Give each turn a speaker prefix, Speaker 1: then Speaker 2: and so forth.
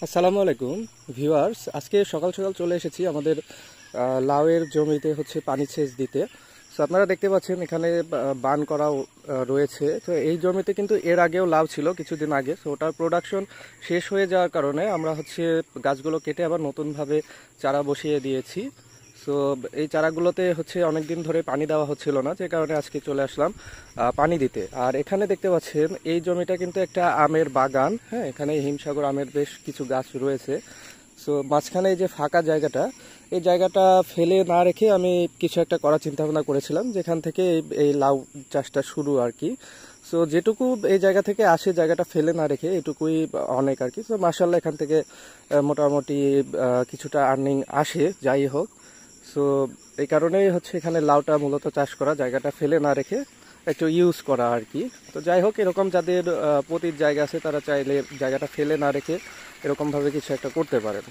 Speaker 1: আসসালামু আলাইকুম ভিউয়ার্স, আজকে সকাল সকাল চলে এসেছি আমাদের লাউয়ের জমিতে পানি সেচ দিতে। সো আপনারা দেখতে পাচ্ছেন এখানে বান করাও রয়েছে। তো এই জমিতে কিন্তু এর আগেও লাউ ছিল কিছুদিন আগে। সো ওটার প্রোডাকশন শেষ হয়ে যাওয়ার কারণে আমরা গাছগুলো কেটে আবার নতুনভাবে চারা বসিয়ে দিয়েছি। সো এই চারাগুলোতে অনেক দিন ধরে পানি দেওয়া হচ্ছিল না, যে কারণে আজকে চলে আসলাম পানি দিতে। আর এখানে দেখতে পাচ্ছেন এই জমিটা কিন্তু একটা আমের বাগান। হ্যাঁ, এখানে হিমসাগর আমের বেশ কিছু গাছ রয়েছে। সো মাঝখানে এই যে ফাঁকা জায়গাটা, এই জায়গাটা ফেলে না রেখে আমি কিছু একটা করার চিন্তা ভাবনা করেছিলাম, যেখান থেকে এই লাউ চাষটা শুরু আর কি। সো যেটুকু এই জায়গা থেকে আসে, জায়গাটা ফেলে না রেখে এটুকুই অনেক আর কি। তো মাশাআল্লাহ এখান থেকে মোটামুটি কিছুটা আর্নিং আসে, যাই হোক। সো এই কারণেই এখানে লাউটা মূলত চাষ করা, জায়গাটা ফেলে না রেখে একটু ইউজ করা আর কি। তো যাই হোক, এরকম যাদের পতির জায়গা আছে তারা চাইলে জায়গাটা ফেলে না রেখে এরকমভাবে কিছু একটা করতে পারেন।